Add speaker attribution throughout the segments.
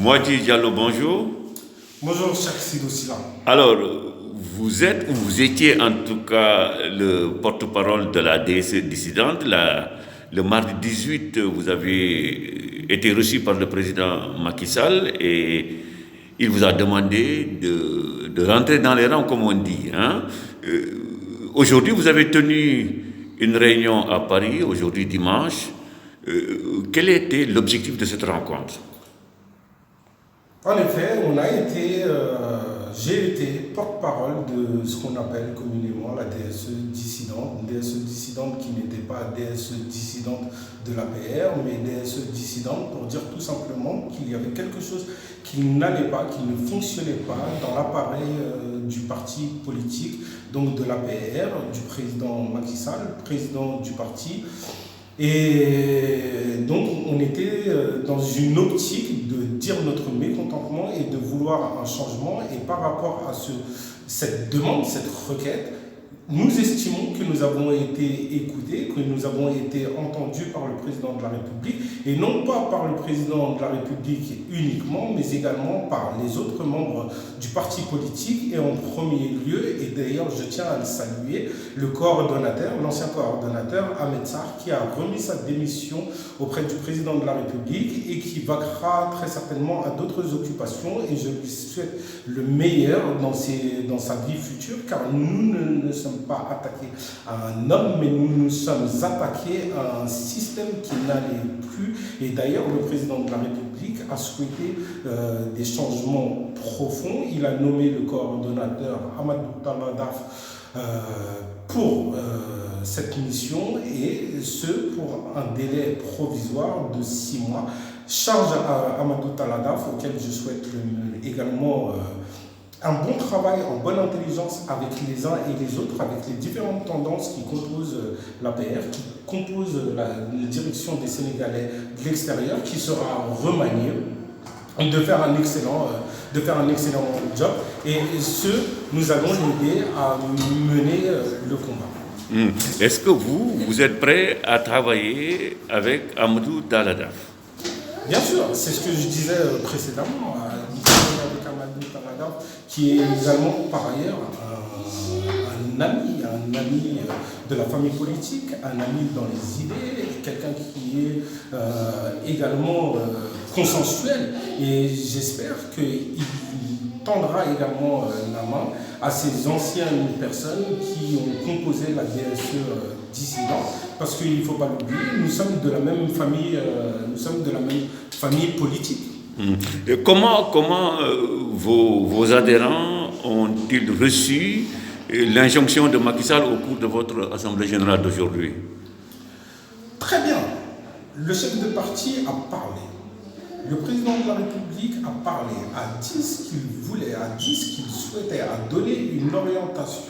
Speaker 1: Moiti Diallo, bonjour.
Speaker 2: Bonjour, cher Sido Silla.
Speaker 1: Alors, vous êtes, ou vous étiez en tout cas le porte-parole de la DSE dissidente. Le mardi 18, vous avez été reçu par le président Macky Sall et il vous a demandé de rentrer dans les rangs, comme on dit. Hein. Aujourd'hui, vous avez tenu une réunion à Paris, aujourd'hui dimanche. Quel était l'objectif de cette rencontre?
Speaker 2: En effet, j'ai été porte-parole de ce qu'on appelle communément la DSE dissidente, une DSE dissidente qui n'était pas DSE dissidente de l'APR, mais DSE dissidente pour dire tout simplement qu'il y avait quelque chose qui n'allait pas, qui ne fonctionnait pas dans l'appareil du parti politique, donc de l'APR, du président Macky Sall, président du parti. Et donc, on était dans une optique de dire notre mécontentement et de vouloir un changement. Et par rapport à cette demande, cette requête, nous estimons que nous avons été écoutés, que nous avons été entendus par le président de la République, et non pas par le président de la République uniquement, mais également par les autres membres du parti politique, et en premier lieu, et d'ailleurs je tiens à le saluer, le coordonnateur, l'ancien coordonnateur Ahmed Sarr, qui a remis sa démission auprès du président de la République et qui vaquera très certainement à d'autres occupations, et je lui souhaite le meilleur dans sa vie future, car nous ne sommes pas attaqués à un homme, mais nous nous sommes attaqués à un système qui n'allait plus. Et d'ailleurs, le président de la République a souhaité des changements profonds. Il a nommé le coordonnateur Amadou Taladaf pour cette mission, et ce pour un délai provisoire de 6 mois. Charge à Amadou Taladaf, auquel je souhaite également un bon travail en bonne intelligence avec les uns et les autres, avec les différentes tendances qui composent l'APR, qui composent la direction des Sénégalais de l'extérieur, qui sera remaniée, de faire un excellent job. Et nous allons l'aider à mener le combat.
Speaker 1: Est-ce que vous êtes prêt à travailler avec Amadou Taladaf?
Speaker 2: Bien sûr, c'est ce que je disais précédemment, avec Amadou Taladaf, qui est également par ailleurs un ami de la famille politique, un ami dans les idées, quelqu'un qui est également consensuel, et j'espère qu'il tendra également la main à ces anciennes personnes qui ont composé la DSE dissidente, parce qu'il ne faut pas l'oublier, nous sommes de la même famille politique.
Speaker 1: Et comment vos adhérents ont-ils reçu l'injonction de Macky Sall au cours de votre Assemblée générale d'aujourd'hui?
Speaker 2: Très bien. Le chef de parti a parlé. Le président de la République a parlé, a dit ce qu'il voulait, a dit ce qu'il souhaitait, a donné une orientation.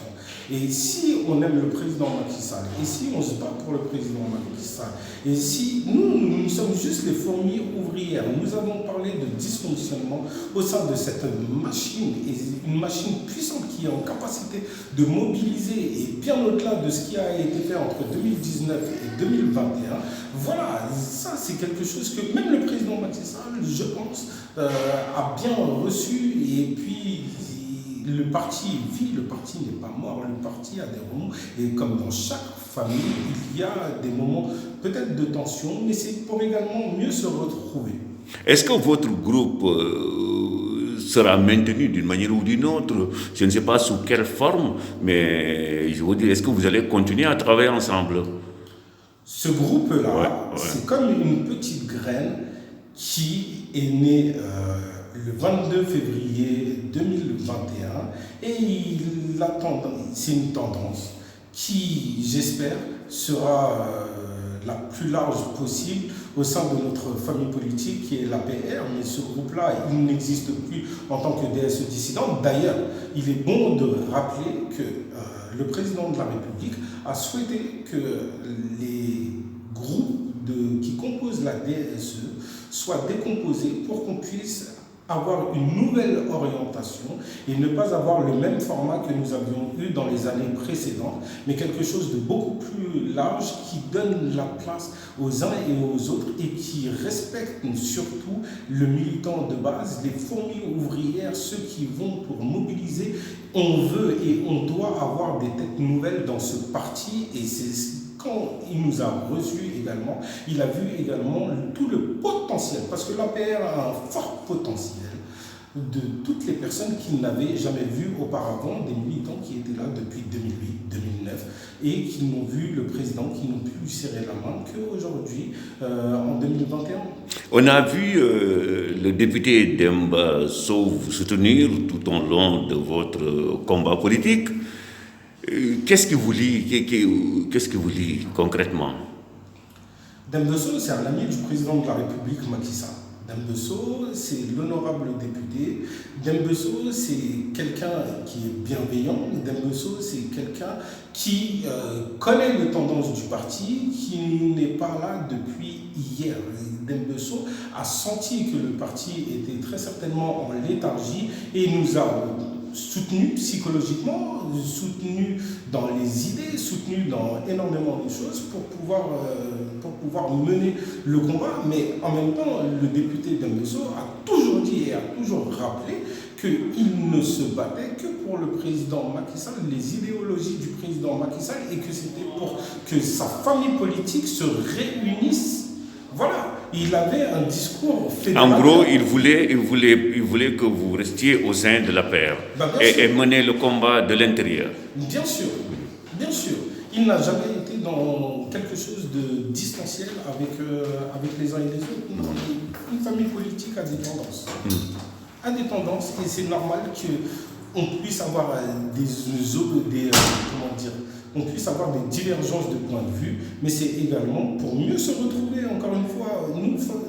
Speaker 2: Et si on aime le président Macky Sall, et si on se bat pour le président Macky Sall, et si nous sommes juste les fourmis ouvrières, nous avons parlé de dysfonctionnement au sein de cette machine, et une machine puissante qui est en capacité de mobiliser, et bien au-delà de ce qui a été fait entre 2019 et 2021, voilà, ça c'est quelque chose que même le président Macky Sall, je pense, a bien reçu, et puis le parti vit, le parti n'est pas mort, le parti a des moments, et comme dans chaque famille, il y a des moments peut-être de tension, mais c'est pour également mieux se retrouver.
Speaker 1: Est-ce que votre groupe sera maintenu d'une manière ou d'une autre? Je ne sais pas sous quelle forme, mais je vous dis, est-ce que vous allez continuer à travailler ensemble?
Speaker 2: Ce groupe-là, c'est comme une petite graine qui est née le 22 février 2021, et c'est une tendance qui, j'espère, sera la plus large possible au sein de notre famille politique qui est l'APR, mais ce groupe-là, il n'existe plus en tant que DSE dissidente. D'ailleurs, il est bon de rappeler que le président de la République a souhaité que les groupes qui composent la DSE soient décomposés pour qu'on puisse avoir une nouvelle orientation et ne pas avoir le même format que nous avions eu dans les années précédentes, mais quelque chose de beaucoup plus large qui donne la place aux uns et aux autres et qui respecte surtout le militant de base, les fourmis ouvrières, ceux qui vont pour mobiliser. On veut et on doit avoir des têtes nouvelles dans ce parti et c'est quand il nous a reçus également, il a vu également tout le potentiel, parce que l'APR a un fort potentiel de toutes les personnes qu'il n'avait jamais vues auparavant, des militants qui étaient là depuis 2008, 2009, et qui n'ont vu le président, qui n'ont pu lui serrer la main qu'aujourd'hui, en 2021.
Speaker 1: On a vu le député Demba Sow vous soutenir tout au long de votre combat politique. Qu'est-ce qui vous lie concrètement?
Speaker 2: Demba Sow, c'est un ami du président de la République, Macky Sall. Demba Sow, c'est l'honorable député. Demba Sow, c'est quelqu'un qui est bienveillant. Demba Sow, c'est quelqu'un qui connaît les tendances du parti, qui n'est pas là depuis hier. Demba Sow a senti que le parti était très certainement en léthargie et nous a soutenu psychologiquement, soutenu dans les idées, soutenu dans énormément de choses pour pouvoir mener le combat. Mais en même temps, le député Demba Sow a toujours dit et a toujours rappelé qu'il ne se battait que pour le président Macky Sall, les idéologies du président Macky Sall, et que c'était pour que sa famille politique se réunisse. Voilà, il avait un discours fédéral.
Speaker 1: En gros, il voulait que vous restiez au sein de l'APR et mener le combat de l'intérieur.
Speaker 2: Bien sûr, bien sûr. Il n'a jamais été dans quelque chose de distanciel avec les uns et les autres. Non, une famille politique a des tendances. A des tendances, et c'est normal qu'on puisse avoir on puisse avoir des divergences de points de vue, mais c'est également pour mieux se retrouver. Encore une fois,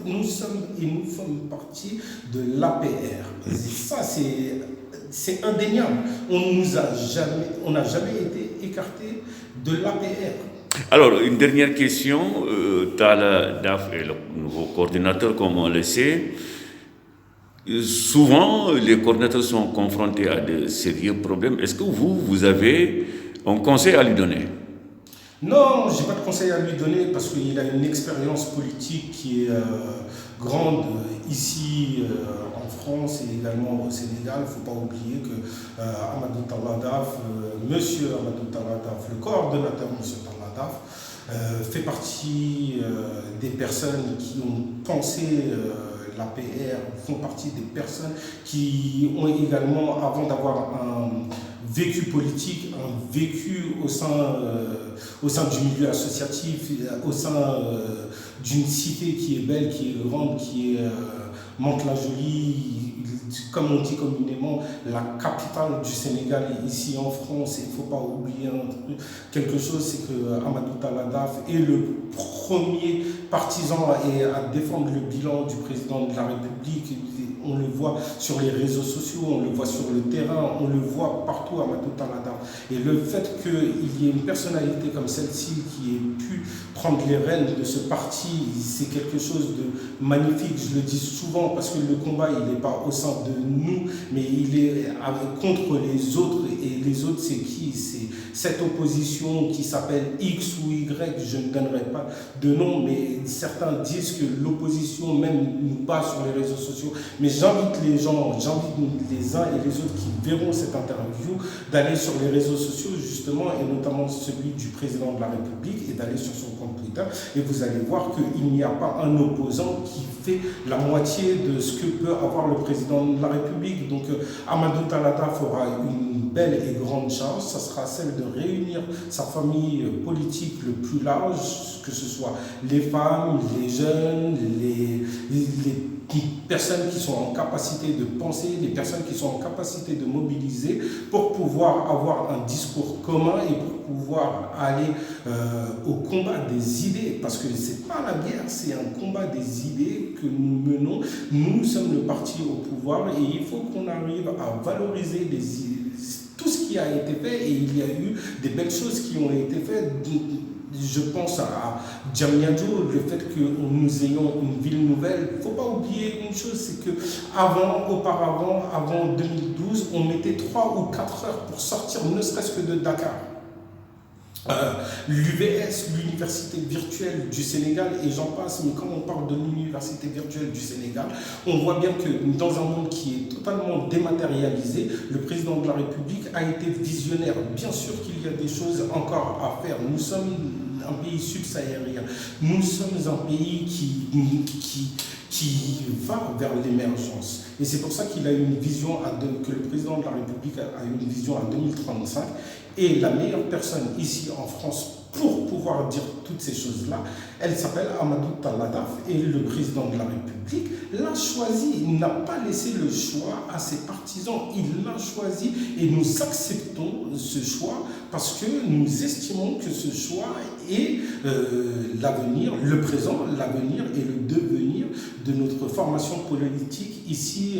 Speaker 2: nous sommes partie de l'APR. Et ça, c'est indéniable. On n'a jamais été écarté de l'APR.
Speaker 1: Alors, une dernière question. Talla Daf est le nouveau coordinateur, comme on le sait. Souvent, les coordinateurs sont confrontés à de sérieux problèmes. Est-ce que vous avez un conseil à lui donner?
Speaker 2: Non, je n'ai pas de conseil à lui donner parce qu'il a une expérience politique qui est grande ici en France et également au Sénégal. Il ne faut pas oublier que Amadou Talla Daf, monsieur Amadou Talla Daf, le coordonnateur monsieur Talla Daf, fait partie des personnes qui ont pensé l'APR, font partie des personnes qui ont également, avant d'avoir un vécu politique, un vécu au sein du milieu associatif, au sein d'une cité qui est belle, qui est grande, qui est Mantes-la-Jolie, comme on dit communément, la capitale du Sénégal est ici en France. Il ne faut pas oublier quelque chose, c'est que Amadou Talla Daf est le premier partisan à défendre le bilan du président de la République. On le voit sur les réseaux sociaux, on le voit sur le terrain, on le voit partout, Amadou Talla Daf. Et le fait qu'il y ait une personnalité comme celle-ci qui ait pu prendre les rênes de ce parti, c'est quelque chose de magnifique. Je le dis souvent parce que le combat, il n'est pas au sein de nous, mais il est contre les autres. Et les autres, c'est qui? C'est cette opposition qui s'appelle X ou Y, je ne donnerai pas de nom, mais certains disent que l'opposition même nous bat sur les réseaux sociaux. Mais j'invite les gens, j'invite les uns et les autres qui verront cette interview d'aller sur les réseaux sociaux justement, et notamment celui du président de la République, et d'aller sur son compte Twitter, et vous allez voir qu'il n'y a pas un opposant qui fait la moitié de ce que peut avoir le président de la République. Donc Amadou Talla Daf aura une belle et grande charge, ça sera celle de réunir sa famille politique le plus large, que ce soit les femmes, les jeunes, les personnes qui sont en capacité de penser, les personnes qui sont en capacité de mobiliser pour pouvoir avoir un discours commun et pour pouvoir aller au combat des idées, parce que ce n'est pas la guerre, c'est un combat des idées que nous menons. Nous sommes le parti au pouvoir et il faut qu'on arrive à valoriser les idées, tout ce qui a été fait, et il y a eu des belles choses qui ont été faites. Je pense à Diamniadio, le fait que nous ayons une ville nouvelle. Il ne faut pas oublier une chose, c'est que auparavant, avant 2012, on mettait 3 ou 4 heures pour sortir, ne serait-ce que de Dakar. L'UVS, l'université virtuelle du Sénégal, et j'en passe, mais quand on parle de l'université virtuelle du Sénégal, on voit bien que dans un monde qui est totalement dématérialisé, le président de la République a été visionnaire. Bien sûr qu'il y a des choses encore à faire. Nous sommes un pays subsahérien. Nous sommes un pays qui va vers l'émergence. Et c'est pour ça qu'il a une vision, que le président de la République a une vision à 2035. Et la meilleure personne ici en France pour pouvoir dire toutes ces choses-là, elle s'appelle Amadou Talladaf, et le président de la République l'a choisi. Il n'a pas laissé le choix à ses partisans, il l'a choisi, et nous acceptons ce choix parce que nous estimons que ce choix est l'avenir, le présent, l'avenir et le devenir de notre formation politique ici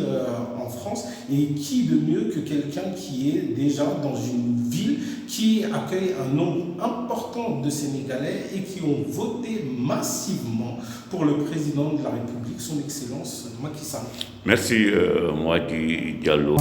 Speaker 2: en France. Et qui de mieux que quelqu'un qui est déjà dans une ville qui accueille un nombre important de Sénégalais et qui ont voté massivement pour le président de la République, son Excellence Macky Sall.
Speaker 1: Merci, Moadi Diallo.